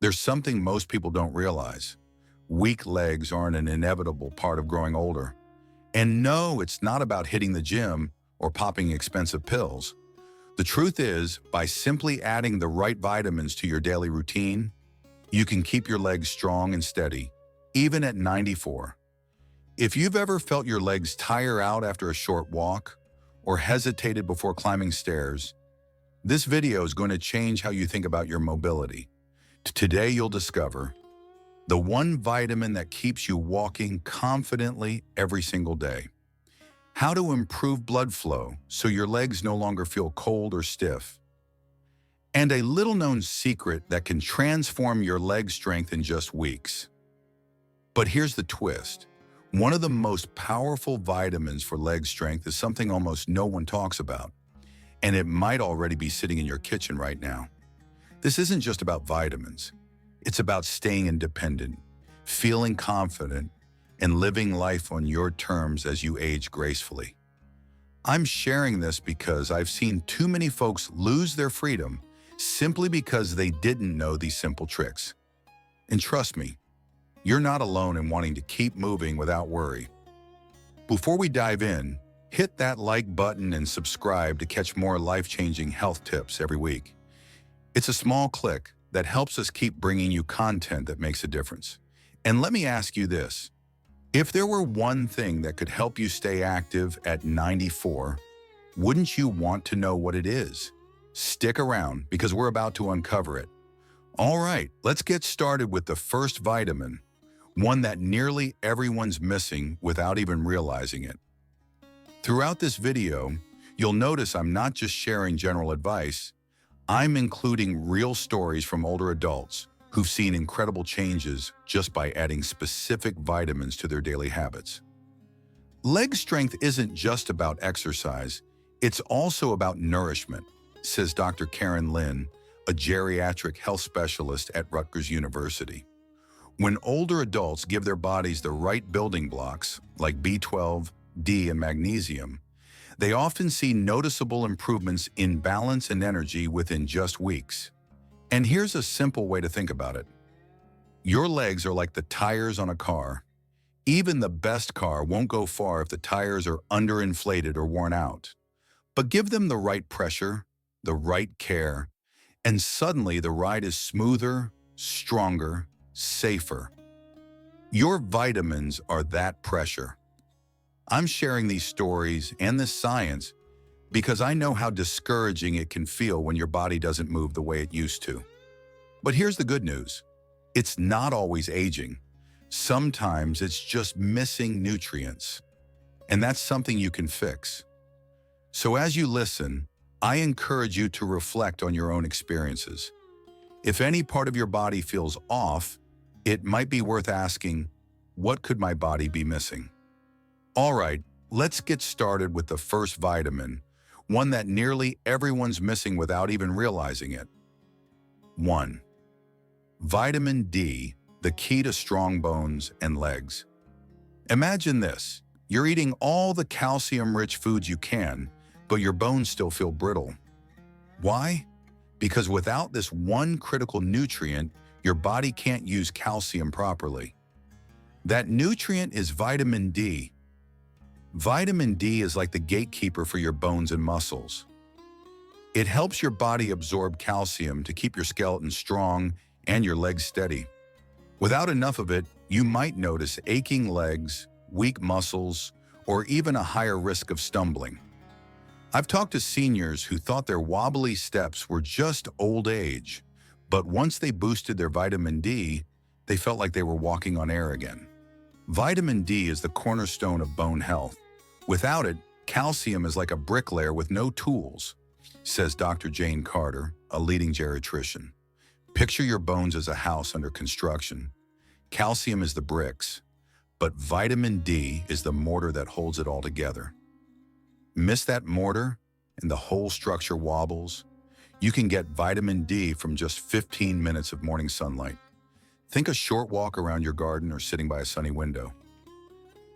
There's something most people don't realize. Weak legs aren't an inevitable part of growing older. And no, it's not about hitting the gym or popping expensive pills. The truth is, by simply adding the right vitamins to your daily routine, you can keep your legs strong and steady, even at 94. If you've ever felt your legs tire out after a short walk or hesitated before climbing stairs, this video is going to change how you think about your mobility. Today you'll discover the one vitamin that keeps you walking confidently every single day. How to improve blood flow so your legs no longer feel cold or stiff. And a little-known secret that can transform your leg strength in just weeks. But here's the twist. One of the most powerful vitamins for leg strength is something almost no one talks about, and it might already be sitting in your kitchen right now. This isn't just about vitamins. It's about staying independent, feeling confident, and living life on your terms as you age gracefully. I'm sharing this because I've seen too many folks lose their freedom simply because they didn't know these simple tricks. And trust me, you're not alone in wanting to keep moving without worry. Before we dive in, hit that like button and subscribe to catch more life-changing health tips every week. It's a small click that helps us keep bringing you content that makes a difference. And let me ask you this. If there were one thing that could help you stay active at 94, wouldn't you want to know what it is? Stick around because we're about to uncover it. All right, let's get started with the first vitamin, one that nearly everyone's missing without even realizing it. Throughout this video, you'll notice I'm not just sharing general advice, I'm including real stories from older adults who've seen incredible changes just by adding specific vitamins to their daily habits. Leg strength isn't just about exercise, it's also about nourishment, says Dr. Karen Lynn, a geriatric health specialist at Rutgers University. When older adults give their bodies the right building blocks, like B12, D, and magnesium, they often see noticeable improvements in balance and energy within just weeks. And here's a simple way to think about it. Your legs are like the tires on a car. Even the best car won't go far if the tires are underinflated or worn out. But give them the right pressure, the right care, and suddenly the ride is smoother, stronger, safer. Your vitamins are that pressure. I'm sharing these stories and this science because I know how discouraging it can feel when your body doesn't move the way it used to. But here's the good news. It's not always aging. Sometimes it's just missing nutrients. And that's something you can fix. So as you listen, I encourage you to reflect on your own experiences. If any part of your body feels off, it might be worth asking, what could my body be missing? All right, let's get started with the first vitamin, one that nearly everyone's missing without even realizing it. 1. Vitamin D, the key to strong bones and legs. Imagine this. You're eating all the calcium-rich foods you can, but your bones still feel brittle. Why? Because without this one critical nutrient, your body can't use calcium properly. That nutrient is vitamin D. Vitamin D is like the gatekeeper for your bones and muscles. It helps your body absorb calcium to keep your skeleton strong and your legs steady. Without enough of it, you might notice aching legs, weak muscles, or even a higher risk of stumbling. I've talked to seniors who thought their wobbly steps were just old age, but once they boosted their vitamin D, they felt like they were walking on air again. Vitamin D is the cornerstone of bone health. Without it, calcium is like a bricklayer with no tools, says Dr. Jane Carter, a leading geriatrician. Picture your bones as a house under construction. Calcium is the bricks, but vitamin D is the mortar that holds it all together. Miss that mortar, and the whole structure wobbles. You can get vitamin D from just 15 minutes of morning sunlight. Think a short walk around your garden or sitting by a sunny window.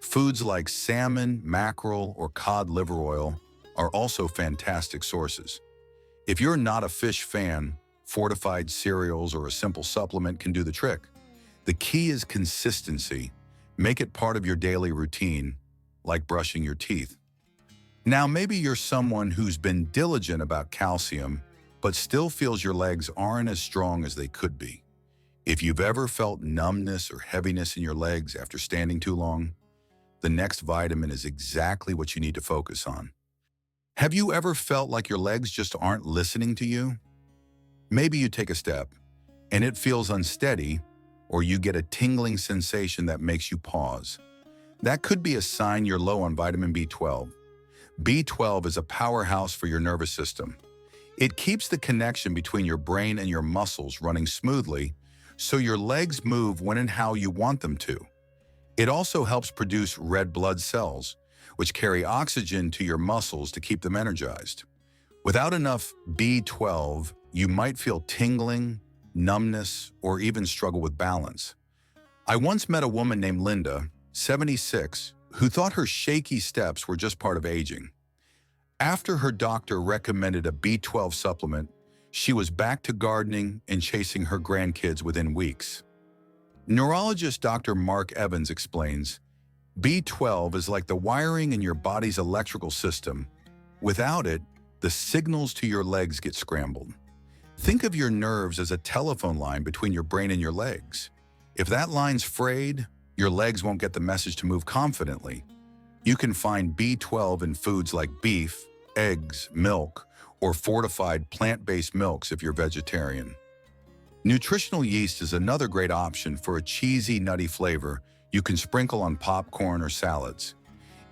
Foods like salmon, mackerel, or cod liver oil are also fantastic sources. If you're not a fish fan, fortified cereals, or a simple supplement can do the trick. The key is consistency. Make it part of your daily routine, like brushing your teeth. Now, maybe you're someone who's been diligent about calcium, but still feels your legs aren't as strong as they could be. If you've ever felt numbness or heaviness in your legs after standing too long, the next vitamin is exactly what you need to focus on. Have you ever felt like your legs just aren't listening to you? Maybe you take a step and it feels unsteady, or you get a tingling sensation that makes you pause. That could be a sign you're low on vitamin B12. B12 is a powerhouse for your nervous system. It keeps the connection between your brain and your muscles running smoothly, so your legs move when and how you want them to. It also helps produce red blood cells, which carry oxygen to your muscles to keep them energized. Without enough B12, you might feel tingling, numbness, or even struggle with balance. I once met a woman named Linda, 76, who thought her shaky steps were just part of aging. After her doctor recommended a B12 supplement, she was back to gardening and chasing her grandkids within weeks. Neurologist Dr. Mark Evans explains, B12 is like the wiring in your body's electrical system. Without it, the signals to your legs get scrambled. Think of your nerves as a telephone line between your brain and your legs. If that line's frayed, your legs won't get the message to move confidently. You can find B12 in foods like beef, eggs, milk, or fortified plant-based milks if you're vegetarian. Nutritional yeast is another great option for a cheesy, nutty flavor you can sprinkle on popcorn or salads.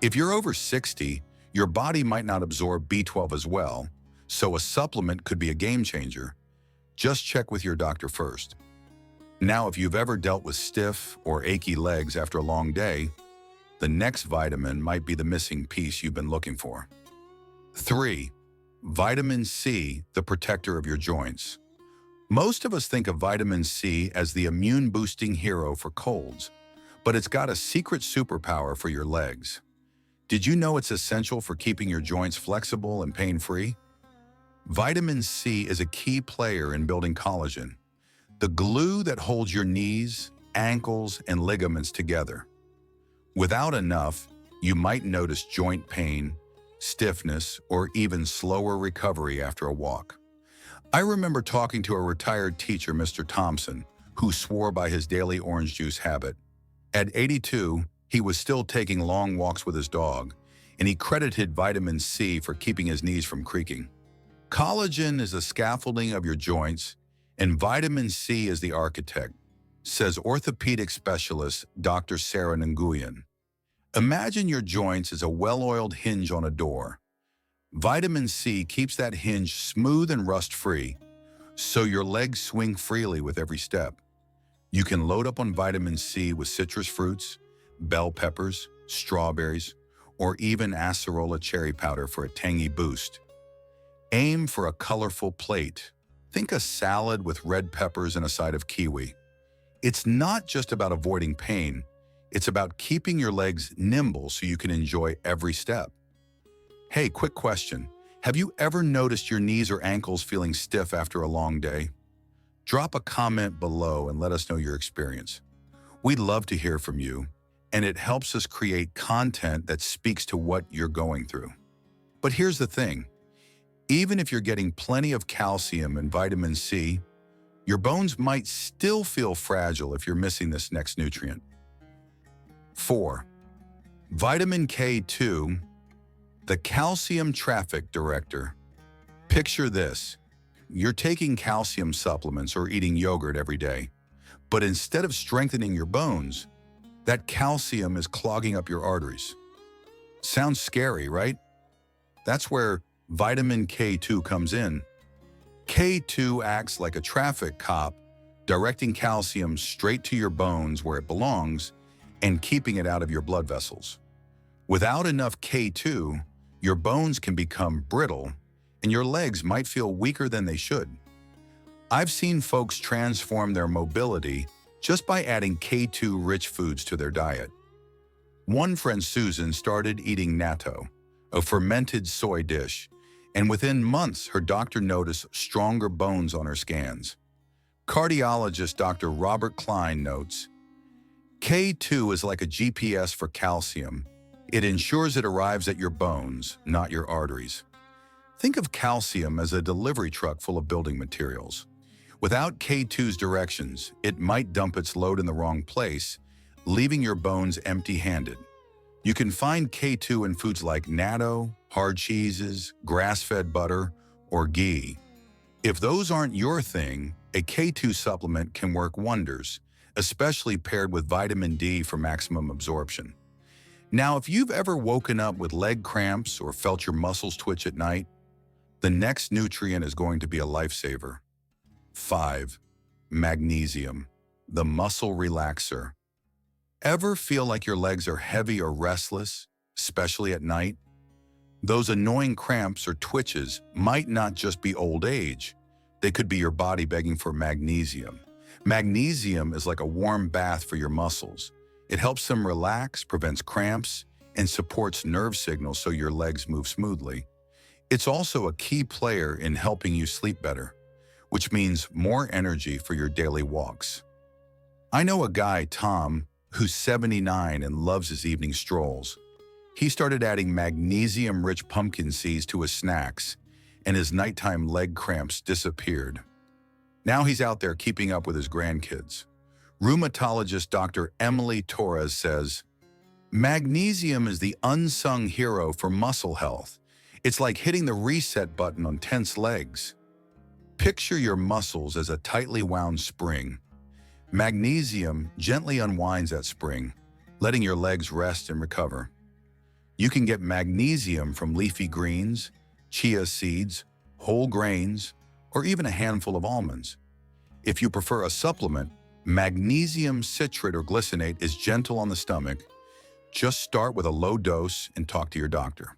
If you're over 60, your body might not absorb B12 as well, so a supplement could be a game changer. Just check with your doctor first. Now, if you've ever dealt with stiff or achy legs after a long day, the next vitamin might be the missing piece you've been looking for. 3. Vitamin C, the protector of your joints. Most of us think of vitamin C as the immune-boosting hero for colds, but it's got a secret superpower for your legs. Did you know it's essential for keeping your joints flexible and pain-free? Vitamin C is a key player in building collagen, the glue that holds your knees, ankles, and ligaments together. Without enough, you might notice joint pain, stiffness, or even slower recovery after a walk. I remember talking to a retired teacher, Mr. Thompson, who swore by his daily orange juice habit. At 82, he was still taking long walks with his dog, and he credited vitamin C for keeping his knees from creaking. Collagen is the scaffolding of your joints, and vitamin C is the architect, says orthopedic specialist Dr. Sarah Nguyen. Imagine your joints as a well-oiled hinge on a door. Vitamin C keeps that hinge smooth and rust-free, so your legs swing freely with every step. You can load up on vitamin C with citrus fruits, bell peppers, strawberries, or even acerola cherry powder for a tangy boost. Aim for a colorful plate. Think a salad with red peppers and a side of kiwi. It's not just about avoiding pain, it's about keeping your legs nimble so you can enjoy every step. Hey, quick question. Have you ever noticed your knees or ankles feeling stiff after a long day? Drop a comment below and let us know your experience. We'd love to hear from you, and it helps us create content that speaks to what you're going through. But here's the thing. Even if you're getting plenty of calcium and vitamin C, your bones might still feel fragile if you're missing this next nutrient. 4. Vitamin K2, the calcium traffic director. Picture this. You're taking calcium supplements or eating yogurt every day, but instead of strengthening your bones, that calcium is clogging up your arteries. Sounds scary, right? That's where vitamin K2 comes in. K2 acts like a traffic cop, directing calcium straight to your bones where it belongs and keeping it out of your blood vessels. Without enough K2, your bones can become brittle and your legs might feel weaker than they should. I've seen folks transform their mobility just by adding K2-rich foods to their diet. One friend, Susan, started eating natto, a fermented soy dish, and within months, her doctor noticed stronger bones on her scans. Cardiologist Dr. Robert Klein notes, K2 is like a GPS for calcium. It ensures it arrives at your bones, not your arteries. Think of calcium as a delivery truck full of building materials. Without K2's directions, it might dump its load in the wrong place, leaving your bones empty-handed. You can find K2 in foods like natto, hard cheeses, grass-fed butter, or ghee. If those aren't your thing, a K2 supplement can work wonders, especially paired with vitamin D for maximum absorption. Now, if you've ever woken up with leg cramps or felt your muscles twitch at night, the next nutrient is going to be a lifesaver. 5. Magnesium, the muscle relaxer. Ever feel like your legs are heavy or restless, especially at night? Those annoying cramps or twitches might not just be old age. They could be your body begging for magnesium. Magnesium is like a warm bath for your muscles. It helps them relax, prevents cramps, and supports nerve signals so your legs move smoothly. It's also a key player in helping you sleep better, which means more energy for your daily walks. I know a guy, Tom, who's 79 and loves his evening strolls. He started adding magnesium-rich pumpkin seeds to his snacks, and his nighttime leg cramps disappeared. Now he's out there keeping up with his grandkids. Rheumatologist Dr. Emily Torres says, magnesium is the unsung hero for muscle health. It's like hitting the reset button on tense legs. Picture your muscles as a tightly wound spring. Magnesium gently unwinds that spring, letting your legs rest and recover. You can get magnesium from leafy greens, chia seeds, whole grains, or even a handful of almonds. If you prefer a supplement, magnesium citrate or glycinate is gentle on the stomach. Just start with a low dose and talk to your doctor.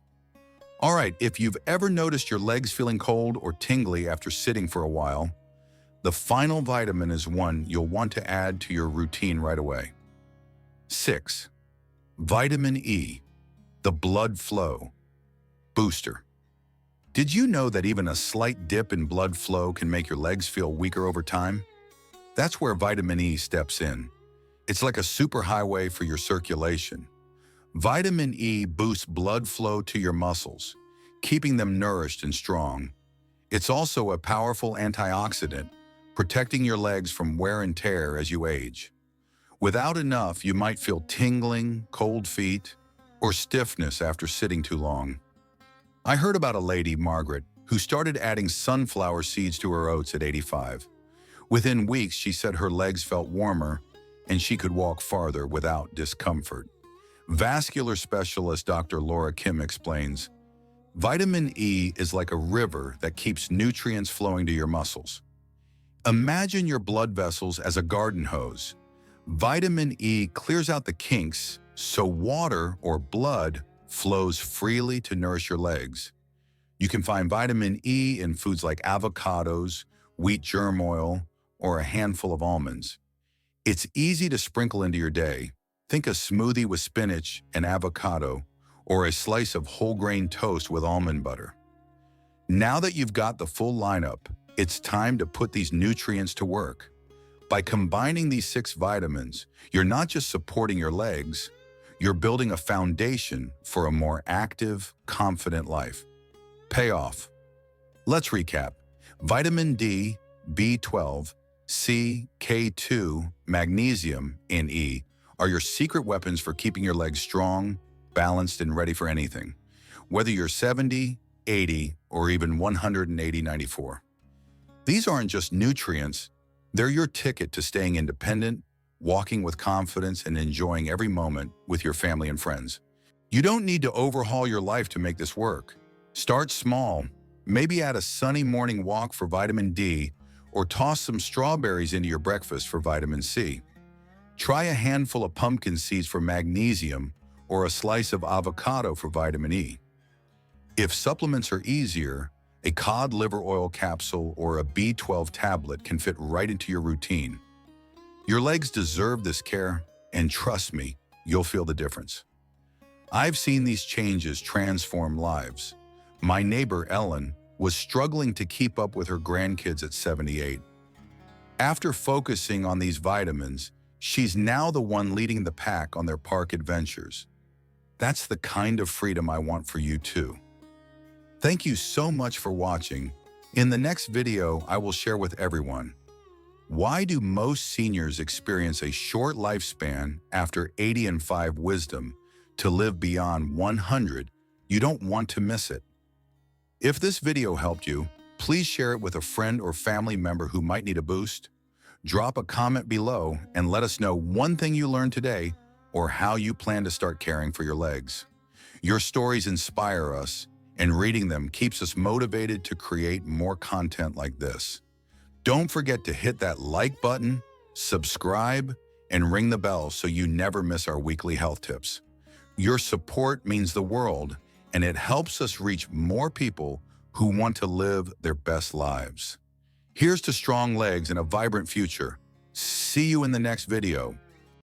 All right, if you've ever noticed your legs feeling cold or tingly after sitting for a while, the final vitamin is one you'll want to add to your routine right away. 6. Vitamin E, the blood flow booster. Did you know that even a slight dip in blood flow can make your legs feel weaker over time? That's where vitamin E steps in. It's like a superhighway for your circulation. Vitamin E boosts blood flow to your muscles, keeping them nourished and strong. It's also a powerful antioxidant, protecting your legs from wear and tear as you age. Without enough, you might feel tingling, cold feet, or stiffness after sitting too long. I heard about a lady, Margaret, who started adding sunflower seeds to her oats at 85. Within weeks, she said her legs felt warmer and she could walk farther without discomfort. Vascular specialist Dr. Laura Kim explains, vitamin E is like a river that keeps nutrients flowing to your muscles. Imagine your blood vessels as a garden hose. Vitamin E clears out the kinks so water or blood flows freely to nourish your legs. You can find vitamin E in foods like avocados, wheat germ oil, or a handful of almonds. It's easy to sprinkle into your day. Think a smoothie with spinach and avocado, or a slice of whole grain toast with almond butter. Now that you've got the full lineup, it's time to put these nutrients to work. By combining these 6 vitamins, you're not just supporting your legs, you're building a foundation for a more active, confident life. Payoff. Let's recap. Vitamin D, B12, C, K2, magnesium, and E are your secret weapons for keeping your legs strong, balanced, and ready for anything. Whether you're 70, 80, or even 180/94. These aren't just nutrients, they're your ticket to staying independent, walking with confidence, and enjoying every moment with your family and friends. You don't need to overhaul your life to make this work. Start small. Maybe add a sunny morning walk for vitamin D, or toss some strawberries into your breakfast for vitamin C. Try a handful of pumpkin seeds for magnesium, or a slice of avocado for vitamin E. If supplements are easier, a cod liver oil capsule or a B12 tablet can fit right into your routine. Your legs deserve this care, and trust me, you'll feel the difference. I've seen these changes transform lives. My neighbor, Ellen, was struggling to keep up with her grandkids at 78. After focusing on these vitamins, she's now the one leading the pack on their park adventures. That's the kind of freedom I want for you too. Thank you so much for watching. In the next video, I will share with everyone, why do most seniors experience a short lifespan after 80 and 5 wisdom to live beyond 100? You don't want to miss it. If this video helped you, please share it with a friend or family member who might need a boost. Drop a comment below and let us know one thing you learned today or how you plan to start caring for your legs. Your stories inspire us, and reading them keeps us motivated to create more content like this. Don't forget to hit that like button, subscribe, and ring the bell so you never miss our weekly health tips. Your support means the world, and it helps us reach more people who want to live their best lives. Here's to strong legs and a vibrant future. See you in the next video.